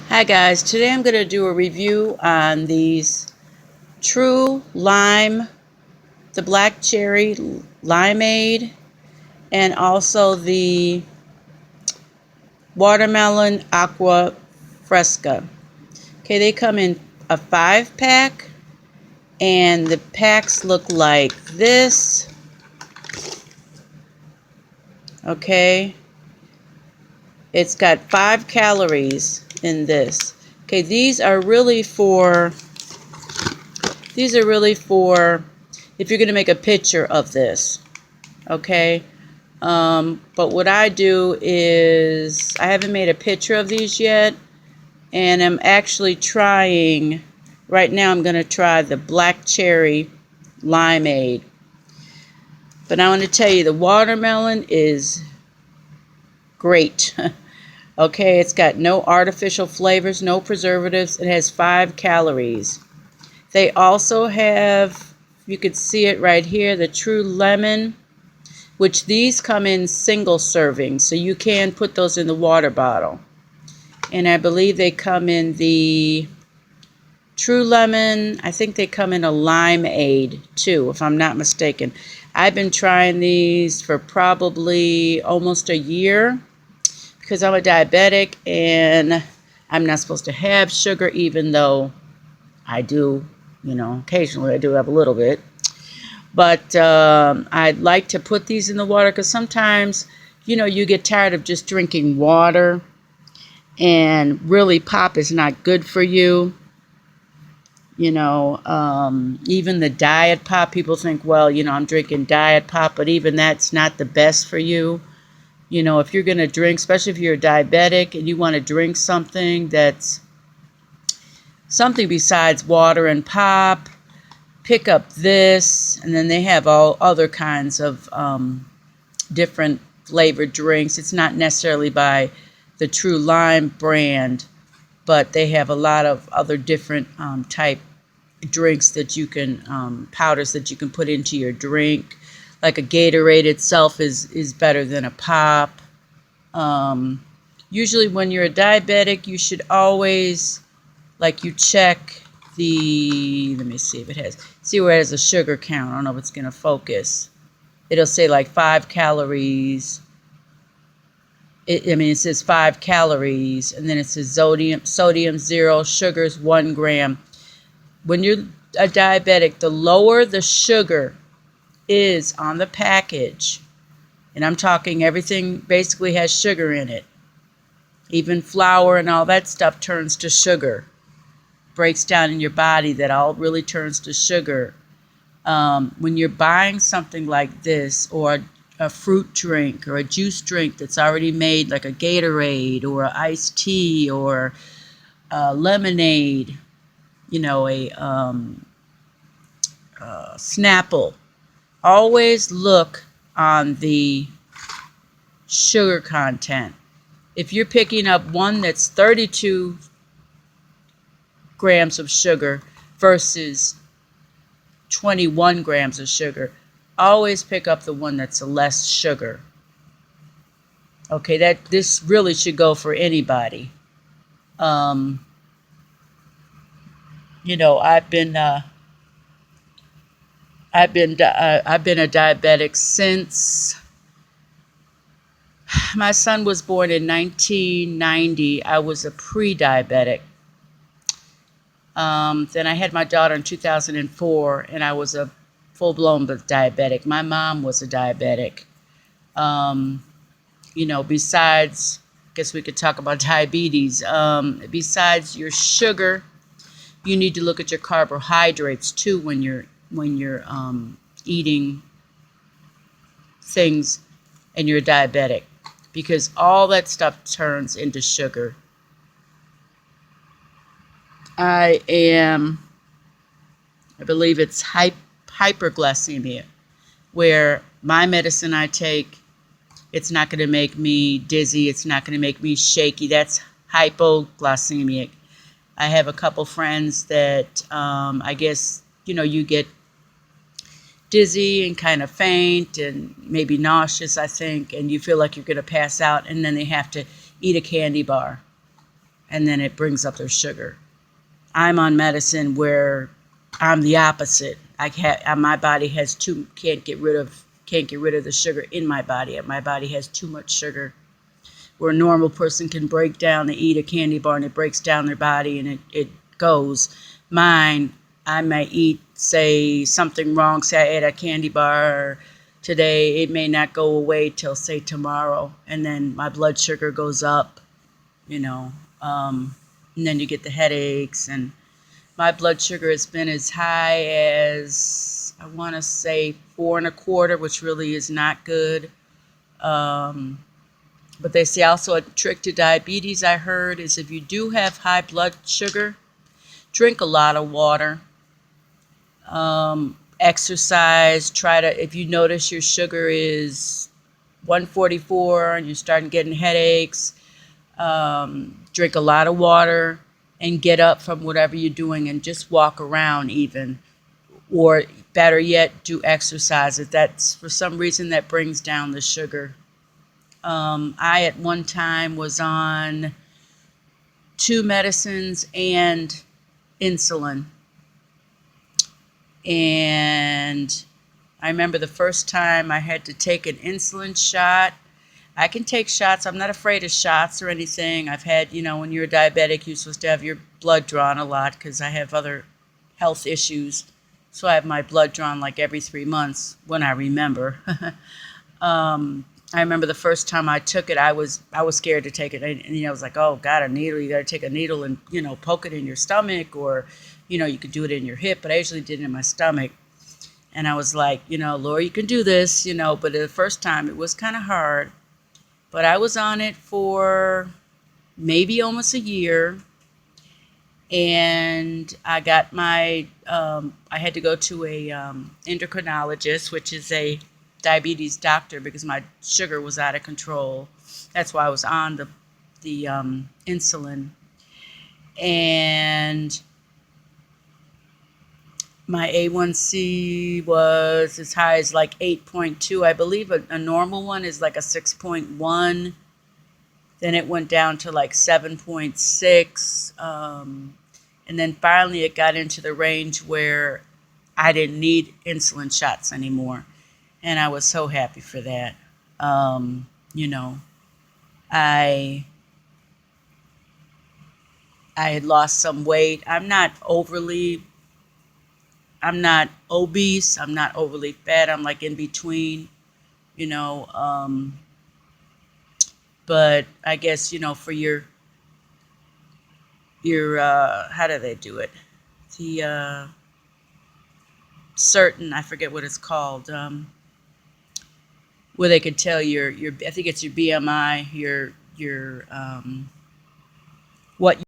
Hi guys, today I'm going to do a review on these True Lime, the Black Cherry Limeade, and also the Watermelon Aqua Fresca. Okay, they come in a 5-pack, and the packs look like this. Okay, it's got 5 calories in this. Okay, these are really for if you're going to make a picture of this. Okay, but what I do is I haven't made a picture of these yet, and I'm actually trying right now. I'm going to try the Black Cherry Limeade, but I want to tell you the watermelon is great. Okay, it's got no artificial flavors, no preservatives. It has 5 calories. They also have, you could see it right here, the True Lemon, which these come in single servings, so you can put those in the water bottle. And I believe they come in the True Lemon. I think they come in a Limeade too, if I'm not mistaken. I've been trying these for probably almost a year because I'm a diabetic and I'm not supposed to have sugar, even though I do, occasionally I do have a little bit. But I'd like to put these in the water because sometimes, you get tired of just drinking water, and really pop is not good for you. Even the diet pop, people think, well, I'm drinking diet pop, but even that's not the best for you. If you're going to drink, especially if you're a diabetic and you want to drink something that's something besides water and pop, pick up this. And then they have all other kinds of different flavored drinks. It's not necessarily by the True Lime brand, but they have a lot of other different type drinks that you can, powders that you can put into your drink. Like a Gatorade itself is better than a pop. Usually when you're a diabetic, you should always, you check let me see if it see where it has a sugar count. I don't know if it's going to focus. It'll say 5 calories. It says 5 calories, and then it says sodium 0, sugars 1 gram. When you're a diabetic, the lower the sugar is on the package, and I'm talking everything basically has sugar in it. Even flour and all that stuff turns to sugar. Breaks down in your body, that all really turns to sugar. When you're buying something like this, or a fruit drink or a juice drink that's already made, like a Gatorade or an iced tea or a lemonade, a Snapple, always look on the sugar content. If you're picking up one that's 32 grams of sugar versus 21 grams of sugar, always pick up the one that's less sugar. Okay, this really should go for anybody. I've been a diabetic since my son was born in 1990. I was a pre-diabetic. Then I had my daughter in 2004, and I was a full-blown diabetic. My mom was a diabetic. Besides, I guess we could talk about diabetes. Besides your sugar, you need to look at your carbohydrates too when you're eating things and you're diabetic, because all that stuff turns into sugar. I believe it's hyperglycemia, where my medicine I take, it's not going to make me dizzy. It's not going to make me shaky. That's hypoglycemic. I have a couple friends that I guess, you get dizzy and kind of faint and maybe nauseous, I think, and you feel like you're going to pass out, and then they have to eat a candy bar. and then it brings up their sugar. I'm on medicine where I'm the opposite. My body has can't get rid of the sugar in my body. My body has too much sugar. Where a normal person can break down, they eat a candy bar and it breaks down their body and it goes. Mine, I may eat, say, something wrong, say I ate a candy bar today, it may not go away till, say, tomorrow, and then my blood sugar goes up, you know, and then you get the headaches, and my blood sugar has been as high as, I want to say, 4.25, which really is not good. But they say also a trick to diabetes, I heard, is if you do have high blood sugar, drink a lot of water. Exercise. If you notice your sugar is 144 and you're starting getting headaches, drink a lot of water and get up from whatever you're doing and just walk around even. Or better yet, do exercise. If that's for some reason that brings down the sugar. I at one time was on 2 medicines and insulin. And I remember the first time I had to take an insulin shot. I can take shots. I'm not afraid of shots or anything. I've had, when you're a diabetic, you're supposed to have your blood drawn a lot because I have other health issues. So I have my blood drawn like every 3 months when I remember. I remember the first time I took it, I was scared to take it. And I was like, oh, God, a needle. You got to take a needle and, poke it in your stomach, or, you could do it in your hip. But I usually did it in my stomach. And I was like, Lord, you can do this, But the first time it was kind of hard. But I was on it for maybe almost a year. And I got I had to go to a endocrinologist, which is a diabetes doctor, because my sugar was out of control. That's why I was on the insulin. And my A1C was as high as like 8.2. I believe a normal one is like a 6.1. Then it went down to like 7.6. And then finally it got into the range where I didn't need insulin shots anymore. And I was so happy for that. I had lost some weight. I'm not obese. I'm not overly fat. I'm like in between, but I guess, for your how do they do it? The certain, I forget what it's called, where they could tell your I think it's your BMI, your what